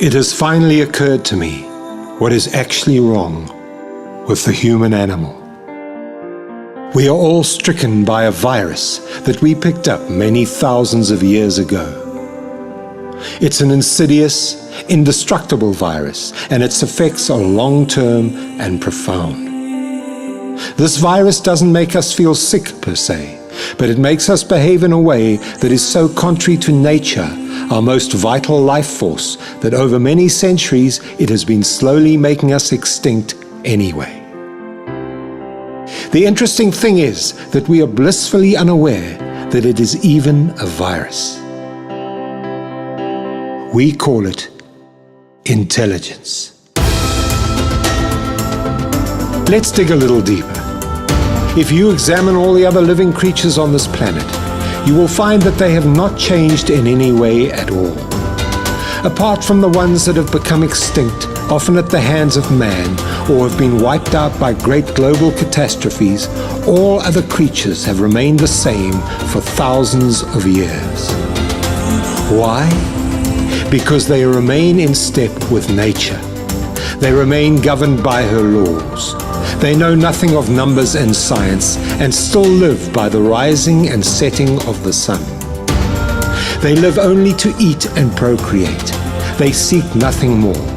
It has finally occurred to me what is actually wrong with the human animal. We are all stricken by a virus that we picked up many thousands of years ago. It's an insidious, indestructible virus, and its effects are long-term and profound. This virus doesn't make us feel sick per se, but it makes us behave in a way that is so contrary to nature, our most vital life force, that over many centuries it has been slowly making us extinct anyway. The interesting thing is that we are blissfully unaware that it is even a virus. We call it intelligence. Let's dig a little deeper. If you examine all the other living creatures on this planet, you will find that they have not changed in any way at all. Apart from the ones that have become extinct, often at the hands of man, or have been wiped out by great global catastrophes, all other creatures have remained the same for thousands of years. Why? Because they remain in step with nature. They remain governed by her laws. They know nothing of numbers and science, and still live by the rising and setting of the sun. They live only to eat and procreate. They seek nothing more.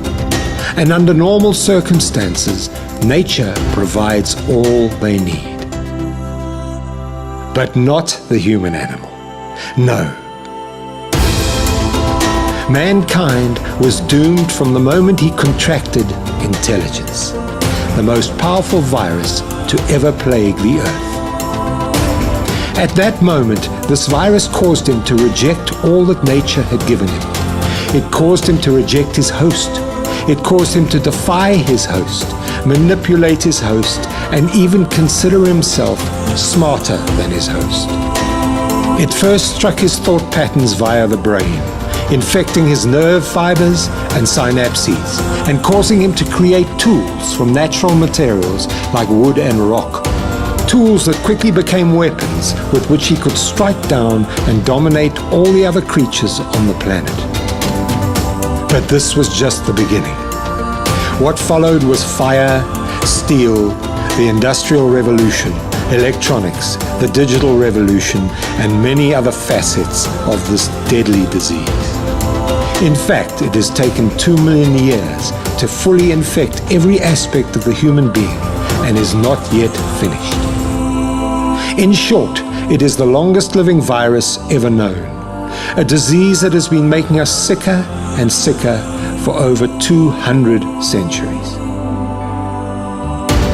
And under normal circumstances, nature provides all they need. But not the human animal. No. Mankind was doomed from the moment he contracted intelligence, the most powerful virus to ever plague the earth. At that moment, this virus caused him to reject all that nature had given him. It caused him to reject his host. It caused him to defy his host, manipulate his host, and even consider himself smarter than his host. It first struck his thought patterns via the brain, infecting his nerve fibers and synapses, and causing him to create tools from natural materials like wood and rock. Tools that quickly became weapons with which he could strike down and dominate all the other creatures on the planet. But this was just the beginning. What followed was fire, steel, the Industrial Revolution, electronics, the digital revolution, and many other facets of this deadly disease. In fact, it has taken 2 million years to fully infect every aspect of the human being and is not yet finished. In short, it is the longest living virus ever known, a disease that has been making us sicker and sicker for over 200 centuries.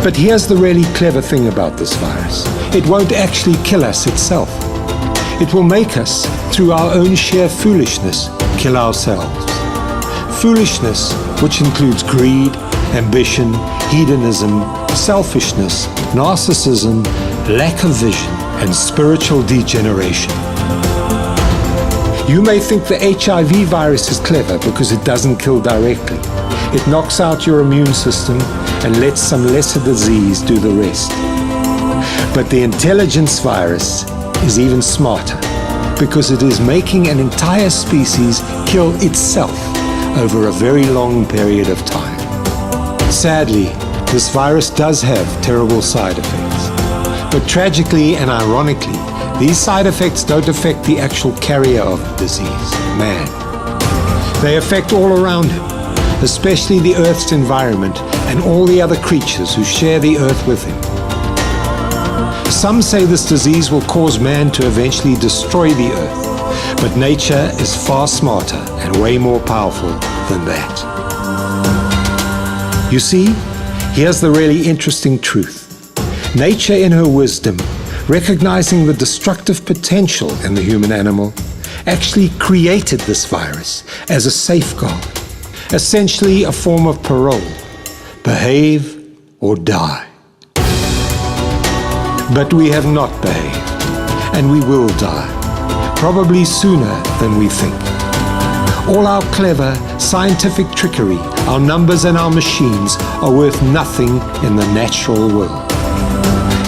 But here's the really clever thing about this virus. It won't actually kill us itself. It will make us, through our own sheer foolishness, kill ourselves. Foolishness, which includes greed, ambition, hedonism, selfishness, narcissism, lack of vision, and spiritual degeneration. You may think the HIV virus is clever because it doesn't kill directly. It knocks out your immune system and lets some lesser disease do the rest. But the intelligence virus is even smarter because it is making an entire species kill itself over a very long period of time. Sadly, this virus does have terrible side effects. But tragically and ironically, these side effects don't affect the actual carrier of the disease, man. They affect all around him, especially the Earth's environment and all the other creatures who share the Earth with him. Some say this disease will cause man to eventually destroy the Earth, but nature is far smarter and way more powerful than that. You see, here's the really interesting truth. Nature in her wisdom, recognizing the destructive potential in the human animal, actually created this virus as a safeguard, essentially a form of parole. Behave or die. But we have not behaved, and we will die, probably sooner than we think. All our clever, scientific trickery, our numbers and our machines are worth nothing in the natural world.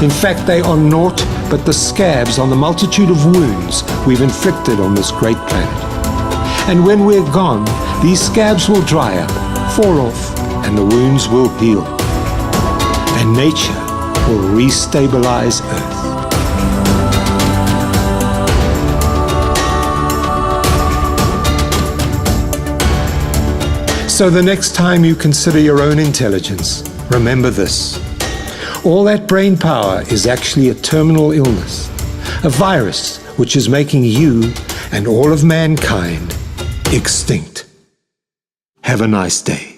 In fact, they are naught but the scabs on the multitude of wounds we've inflicted on this great planet. And when we're gone, these scabs will dry up, fall off, and the wounds will heal. And nature will restabilize Earth. So the next time you consider your own intelligence, remember this. All that brain power is actually a terminal illness, a virus which is making you and all of mankind extinct. Have a nice day.